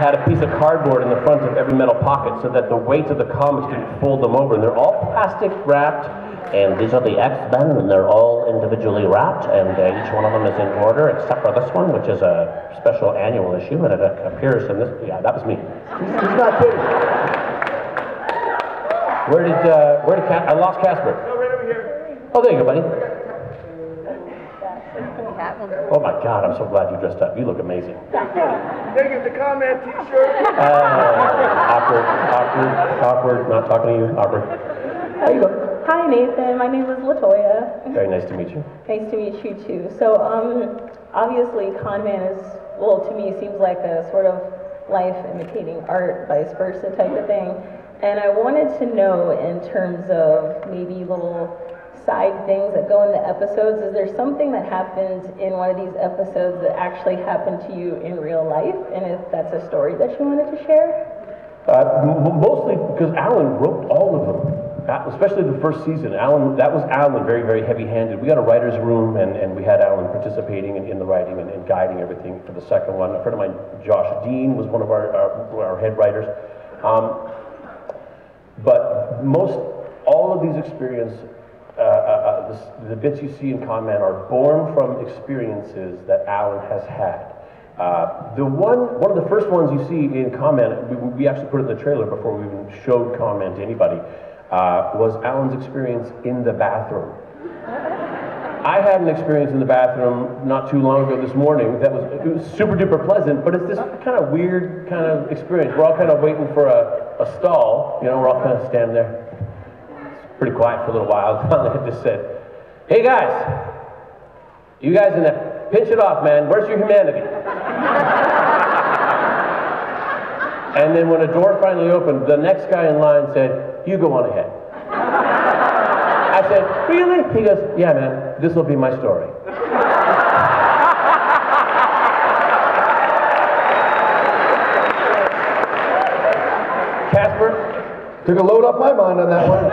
had a piece of cardboard in the front of every metal pocket so that the weight of the comics didn't fold them over. And they're all plastic wrapped, and these are the X-Men, and they're all individually wrapped, and each one of them is in order, except for this one, which is a special annual issue, and it appears in this. Yeah, that was me. He's not kidding. Where did I lost Casper? No, right over here. Oh, there you go, buddy. Oh my God, I'm so glad you dressed up. You look amazing. They get the comment t-shirt. Awkward, not talking to you, awkward. How you doing? Hi Nathan, my name is Latoya. Very nice to meet you. Nice to meet you too. So obviously Con-Man is, well, to me seems like a sort of life imitating art, vice versa type of thing. And I wanted to know, in terms of maybe little side things that go in the episodes, is there something that happened in one of these episodes that actually happened to you in real life? And if that's a story that you wanted to share? Mostly because Alan wrote all of them. Especially the first season. That was Alan, very, very heavy-handed. We got a writer's room, and we had Alan participating in the writing and guiding everything for the second one. A friend of mine, Josh Dean, was one of our head writers. But all of these experiences, the bits you see in Con-Man are born from experiences that Alan has had. One of the first ones you see in Con-Man, we actually put it in the trailer before we even showed Con-Man to anybody, was Alan's experience in the bathroom. I had an experience in the bathroom not too long ago this morning it was super duper pleasant, but it's this kind of weird kind of experience. We're all kind of waiting for a stall, you know, we're all kind of standing there. It's pretty quiet for a little while. Finally I just said, "Hey guys, you guys in there, pinch it off, man, where's your humanity?" And then when a door finally opened, the next guy in line said, "You go on ahead." I said, "Really?" He goes, "Yeah, man, this will be my story." Casper? Took a load off my mind on that one.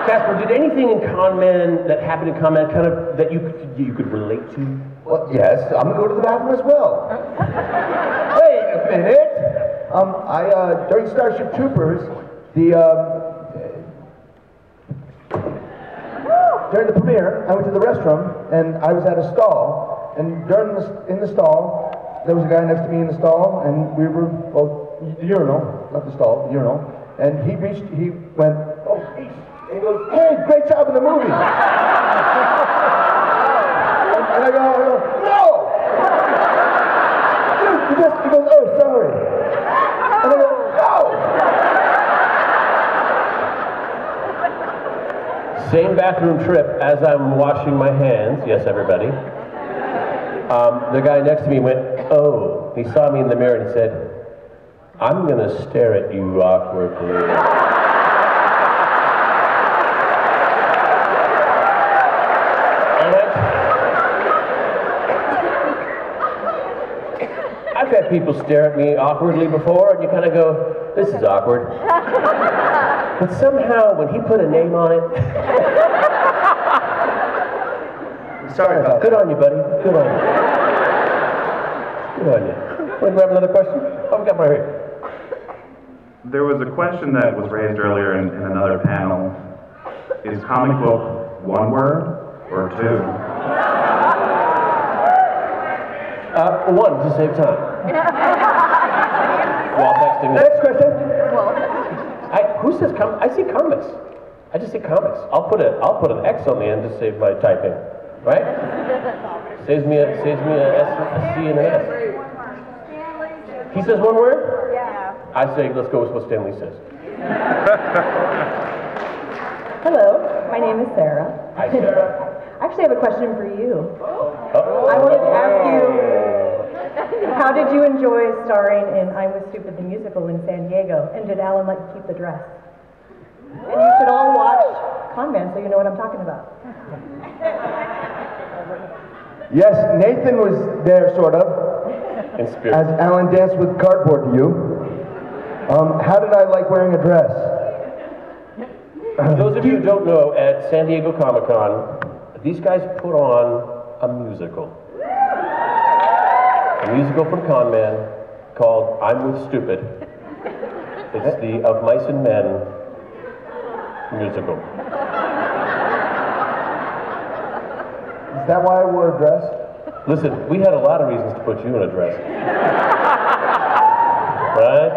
Casper, did anything in Con-Man that happened in Con-Man kind of that you could relate to? Well, yes, I'm gonna go to the bathroom as well. Wait a minute. During Starship Troopers, during the premiere, I went to the restroom and I was at a stall, and in the stall, there was a guy next to me in the stall, and we were, the urinal, not the stall, the urinal, and he went, "Oh, geez." And he goes, "Hey, great job in the movie." And I go, "No!" Dude, he goes, "Oh, sorry." And I go, "No!" Same bathroom trip as I'm washing my hands, yes everybody. The guy next to me went, "Oh." He saw me in the mirror and he said, "I'm gonna stare at you awkwardly." I've had people stare at me awkwardly before, and you kind of go, "This is awkward." But somehow, when he put a name on it... Sorry about that. Good on you, buddy. Good on you. Good on you. Want to grab another question? Oh, we got right here. There was a question that was raised earlier in another panel. Is comic book one word or two? One, to save time. While texting. Next question. Who says I see comics. I just say comics. I'll put an X on the end to save my typing, right? Saves me a C and an S. He says one word? Yeah. I say let's go with what Stanley says. Hello, my name is Sarah. Hi, Sarah. I actually have a question for you. Uh-oh. I wanted to ask you, how did you enjoy starring in I Was Stupid the Musical in San Diego? And did Alan let you keep the dress? And you should all watch Con-Man so you know what I'm talking about. Yes, Nathan was there, sort of, In spirit. as Alan danced with cardboard to you. How did I like wearing a dress? For those of you who don't know, at San Diego Comic-Con, these guys put on a musical. A musical from Con-Man called I'm With Stupid. It's the Of Mice and Men musical. Is that why I wore a dress? Listen, we had a lot of reasons to put you in a dress. Right?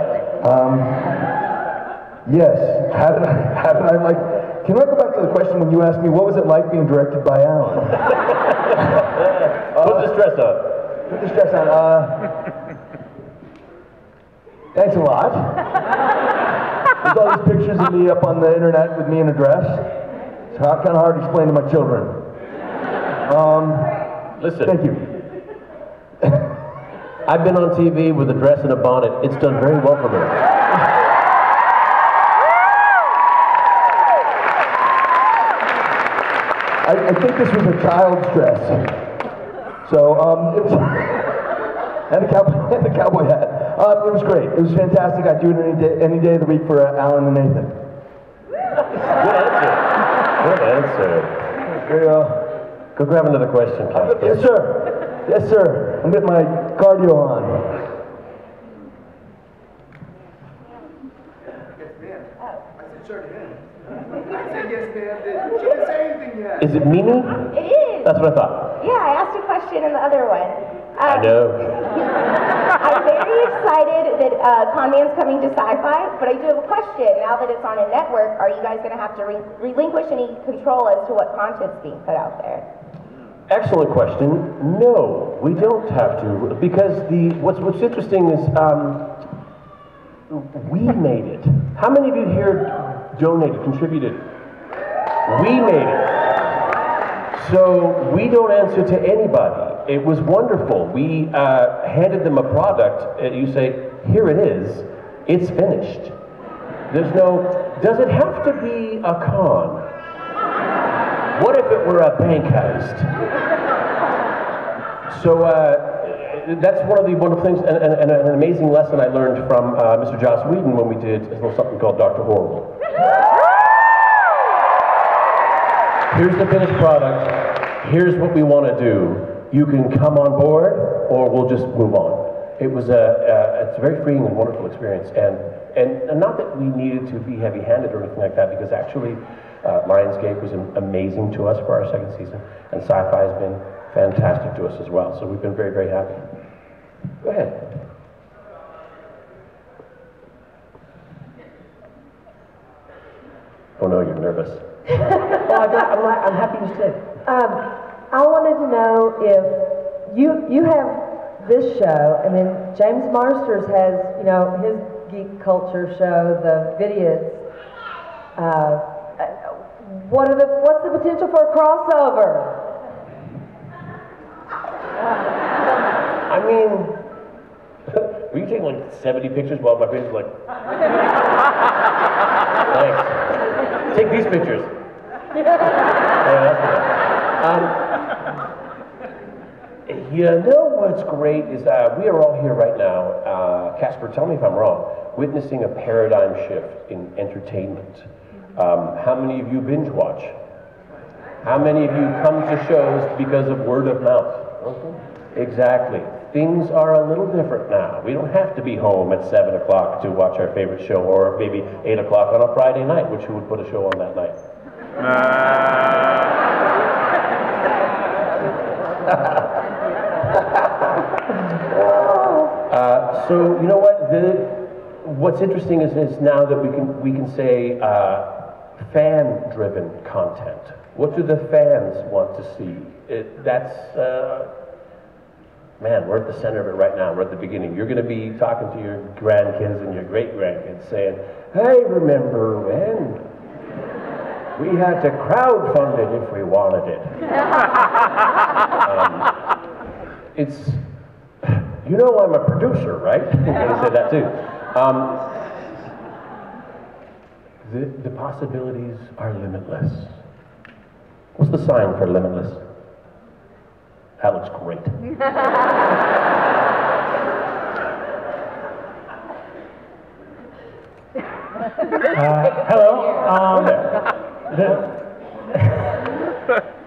Yes. Haven't I like, can I go back to the question when you asked me what was it like being directed by Alan? Put this dress on. Put this dress on. Thanks a lot. There's all these pictures of me up on the internet with me in a dress. It's kind of hard to explain to my children. Listen. Thank you. I've been on TV with a dress and a bonnet. It's done very well for me. I think this was a child's dress. So, it was, and a cowboy hat. It was great. It was fantastic. I'd do it any day of the week for Alan and Nathan. Good answer. Good answer. Go grab another question, Casper. Yes, sir. Yes, sir. I'm getting my cardio on. Yes, ma'am. I said sure to him. I said yes, ma'am. She didn't say anything yet. Is it Mimi? It is. That's what I thought. Yeah, I asked a question in the other one. I know. I'm very excited that Conman's coming to Sci-Fi, but I do have a question. Now that it's on a network, are you guys going to have to relinquish any control as to what content's being put out there? Excellent question. No, we don't have to, because what's interesting is we made it. How many of you here donated, contributed? We made it. So we don't answer to anybody. It was wonderful. We handed them a product, and you say, here it is, it's finished. There's no, does it have to be a con? What if it were a bank heist? So that's one of the wonderful things, and an amazing lesson I learned from Mr. Joss Whedon when we did a little something called Dr. Horrible. Here's the finished product. Here's what we want to do. You can come on board, or we'll just move on. It was it's a very freeing and wonderful experience, and not that we needed to be heavy-handed or anything like that, because actually Lionsgate was amazing to us for our second season, and Sci-Fi has been fantastic to us as well. So we've been very, very happy. Go ahead. Oh no, you're nervous. I'm happy you said. I wanted to know if you have this show, and then James Marsters has, you know, his geek culture show, the Vidiots. What's the potential for a crossover? I mean, were you taking like 70 pictures while my face was like, thanks. Take these pictures. Yeah, that's you know what's great is we are all here right now, Casper, tell me if I'm wrong, witnessing a paradigm shift in entertainment. How many of you binge watch? How many of you come to shows because of word of mouth? Exactly. Things are a little different now. We don't have to be home at 7 o'clock to watch our favorite show, or maybe 8 o'clock on a Friday night, which who would put a show on that night? So you know what? What's interesting is now that we can say fan-driven content. What do the fans want to see? Man, we're at the center of it right now. We're at the beginning. You're going to be talking to your grandkids and your great-grandkids saying, "Hey, remember when we had to crowdfund it if we wanted it?" It's, you know, I'm a producer, right? I'm going to say that too. The possibilities are limitless. What's the sign for limitless? That looks great. Hello.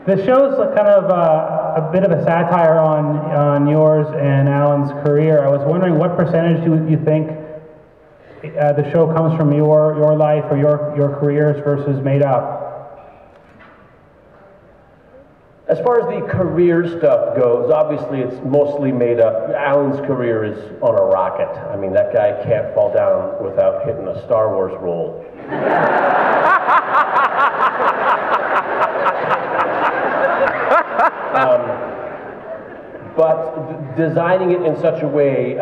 The show's kind of a bit of a satire on yours and Alan's career. I was wondering what percentage do you think the show comes from your life or your careers versus made up? As far as the career stuff goes, obviously it's mostly made up. Alan's career is on a rocket. I mean, that guy can't fall down without hitting a Star Wars role. But designing it in such a way,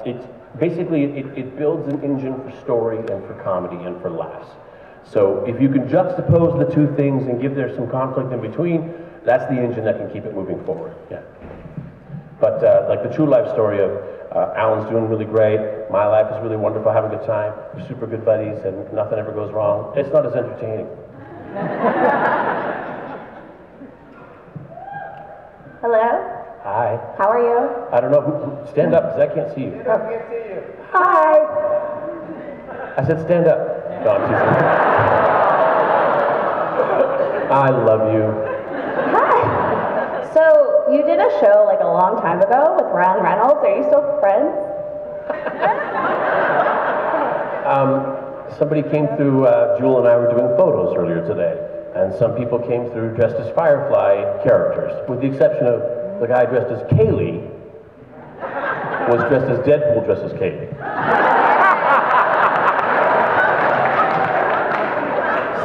it builds an engine for story and for comedy and for laughs. So if you can juxtapose the two things and give there some conflict in between, that's the engine that can keep it moving forward. Yeah. But like the true life story of Alan's doing really great, my life is really wonderful, having a good time, we're super good buddies, and nothing ever goes wrong. It's not as entertaining. Hello? Hi. How are you? I don't know. Stand up, because I can't see you. I can't see you. Hi. I said stand up. No, I'm teasing. I love you. Hi. So you did a show like a long time ago with Ryan Reynolds. Are you still friends? Somebody came through, Jewel and I were doing photos earlier today, and some people came through dressed as Firefly characters, with the exception of the guy dressed as Kaylee was dressed as Deadpool dressed as Kaylee.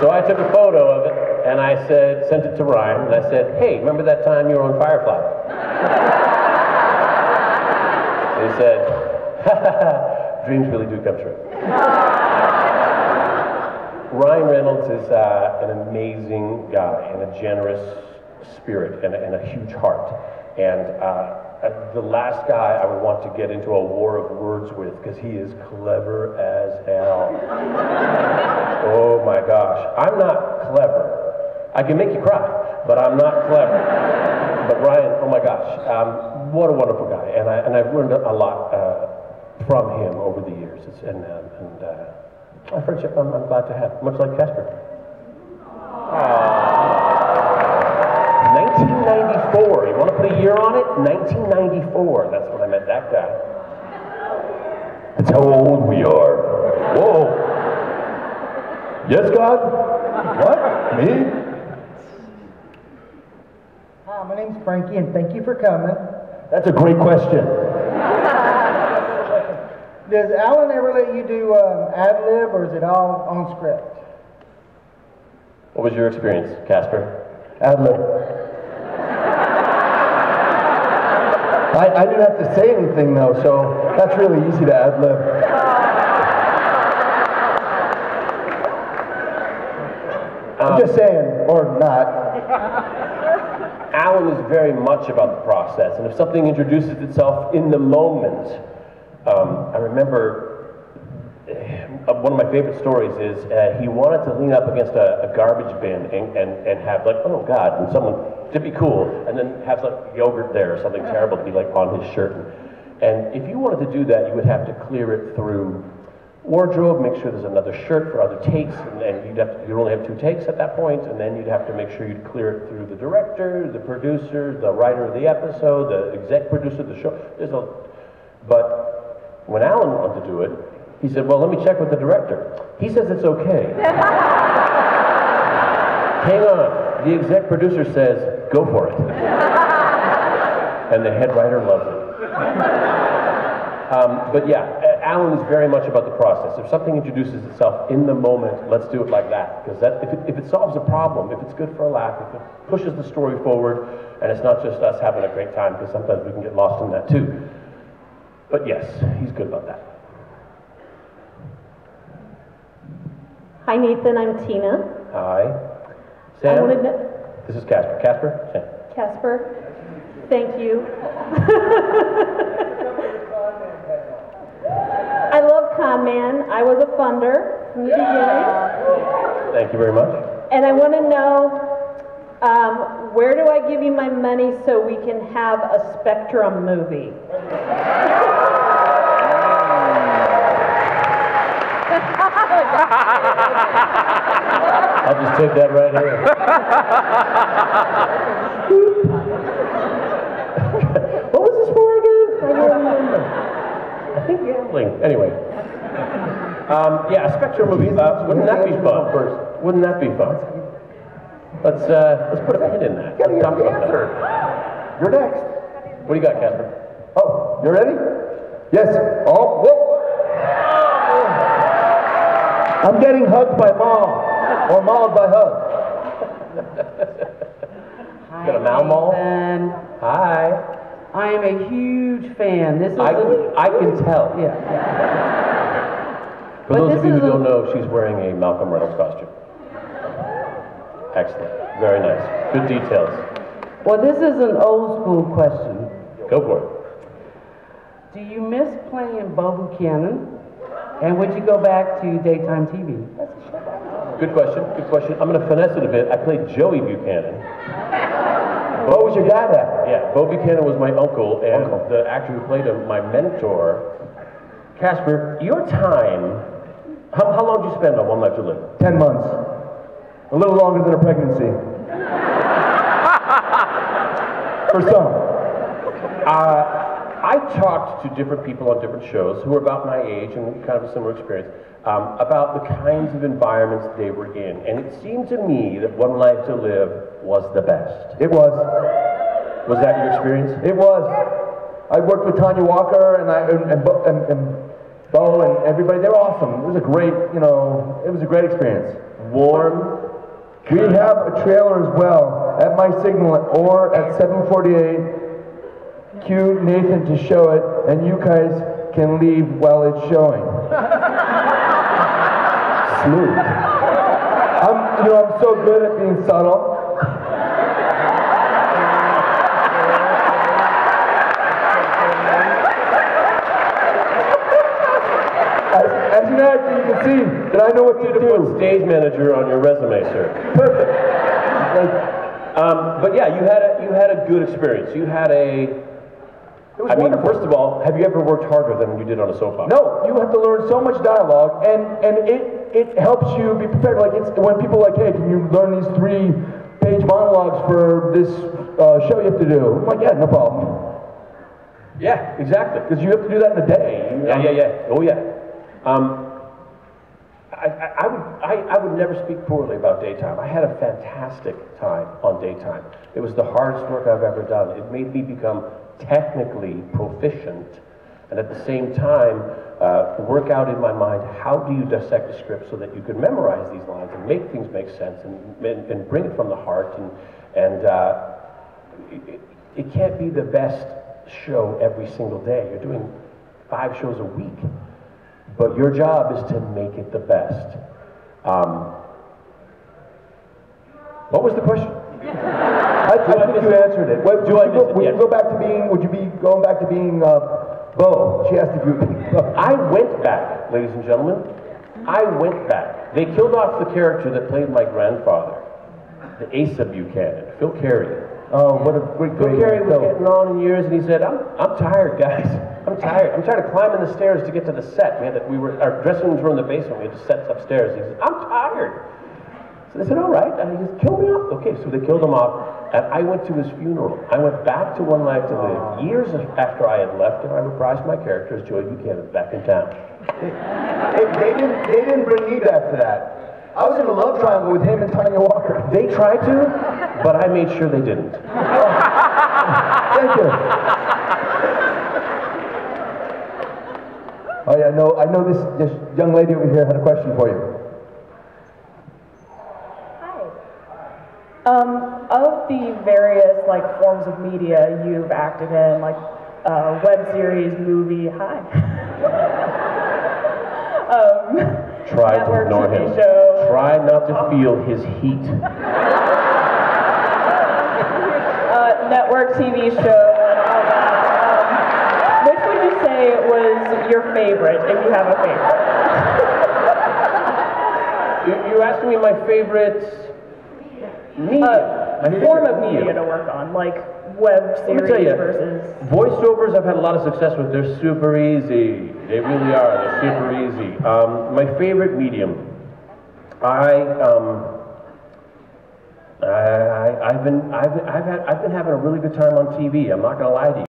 So I took a photo of it, and I said, sent it to Ryan, and I said, hey, remember that time you were on Firefly? And he said, ha ha ha, dreams really do come true. Ryan Reynolds is an amazing guy and a generous spirit and a huge heart. And the last guy I would want to get into a war of words with, because he is clever as hell. Oh my gosh. I'm not clever. I can make you cry, but I'm not clever. But Ryan, oh my gosh, what a wonderful guy. And I've learned a lot from him over the years. A friendship I'm glad to have, much like Casper. 1994, you want to put a year on it? 1994, that's when I met that guy. That's how old we are. Whoa. Yes, God? What? Me? Hi, my name's Frankie, and thank you for coming. That's a great question. Does Alan ever let you do ad-lib, or is it all on script? What was your experience, Casper? Ad-lib. I didn't have to say anything though, so that's really easy to ad-lib. I'm just saying, or not. Alan is very much about the process, and if something introduces itself in the moment, I remember one of my favorite stories is he wanted to lean up against a garbage bin and have like, oh God, and someone, to be cool, and then have like yogurt there or something terrible to be like on his shirt. And if you wanted to do that, you would have to clear it through wardrobe, make sure there's another shirt for other takes, and you'd only have 2 takes at that point, and then you'd have to make sure you'd clear it through the director, the producer, the writer of the episode, the exec producer of the show. But when Alan wanted to do it, he said, well, let me check with the director. He says it's okay. Hang on. The exec producer says, go for it. And the head writer loves it. But yeah, Alan is very much about the process. If something introduces itself in the moment, let's do it like that. Because if it solves a problem, if it's good for a laugh, if it pushes the story forward, and it's not just us having a great time, because sometimes we can get lost in that too. But yes, he's good about that. Hi, Nathan. I'm Tina. Hi. Sam? This is Casper. Casper? Sam. Casper, thank you. I love Con Man. I was a funder from the beginning. Thank you very much. And I want to know, where do I give you my money so we can have a Spectrum movie? I'll just take that right here. What was this for again? I don't remember. I think gambling. Anyway. Yeah, a Spectre movie. Wouldn't that be fun? Wouldn't that be fun? Let's put a pin in that. Let's talk about that. You're next. What do you got, Casper? Oh, you ready? Yes. Oh, whoa. I'm getting hugged by Mom, or mauled by Hug. Got a Mal? And Hi. I am a huge fan. This is I can tell. yeah. For those of you who don't know, she's wearing a Malcolm Reynolds costume. Excellent. Very nice. Good details. Well, this is an old school question. Go for it. Do you miss playing Bo Buchanan? And would you go back to daytime TV? Good question. Good question. I'm going to finesse it a bit. I played Joey Buchanan. What was your dad at? Yeah, Bo Buchanan was my uncle, and the actor who played him, my mentor. Casper, your time, how long did you spend on One Life to Live? 10 months. A little longer than a pregnancy. For some. I talked to different people on different shows who were about my age and kind of a similar experience about the kinds of environments they were in. And it seemed to me that One Life to Live was the best. It was. Was that your experience? It was. I worked with Tanya Walker and Bo and everybody. They were awesome. It was a great, it was a great experience. Warm. We have a trailer as well at my signal or at 7:48. Cue Nathan to show it, and you guys can leave while it's showing. Smooth. I'm so good at being subtle. As an actor, you can see that I know what to do. Put stage manager on your resume, sir. Perfect. But yeah, you had a good experience. You had a. I mean, first of all, have you ever worked harder than you did on a soap opera? No, you have to learn so much dialogue, and it helps you be prepared. Like when people are like, hey, can you learn these 3-page monologues for this show you have to do? I'm like, yeah, no problem. Yeah, exactly. Because you have to do that in a day. Yeah. Oh yeah. I would never speak poorly about daytime. I had a fantastic time on daytime. It was the hardest work I've ever done. It made me become technically proficient, and at the same time work out in my mind how do you dissect a script so that you can memorize these lines and make things make sense and bring it from the heart, and it can't be the best show every single day. You're doing 5 shows a week, but your job is to make it the best. What was the question? I think you answered it. Would you go back to being? Would you be going back to being Bo? She asked if you. I went back, ladies and gentlemen. I went back. They killed off the character that played my grandfather, the Asa Buchanan, Phil Carey. Oh, what a great Phil Carey was getting on in years, and he said, "I'm tired, guys. I'm tired. I'm tired of climbing the stairs to get to the set. Our dressing rooms were in the basement. We had to set upstairs." He said, "I'm tired." So they said, all right, and he said, kill me off. Okay, so they killed him off, and I went to his funeral. I went back to One Life to Live years after I had left, and I reprised my character as Joey Buchanan back in town. They didn't bring me back to that. I was in a love triangle with him and Tanya Walker. They tried to, but I made sure they didn't. Thank you. Oh yeah, no, I know this young lady over here had a question for you. Of the various forms of media you've acted in, web series, movie, Try to ignore him. Show. Try not to feel his heat. Network TV show and all that. Which would you say was your favorite, if you have a favorite? You're asking me my favorite media. Form of media to work on. web Let me series tell you, versus? voiceovers I've had a lot of success with. They're super easy. They really are. They're super easy. My favorite medium. I've been having a really good time on TV. I'm not gonna lie to you.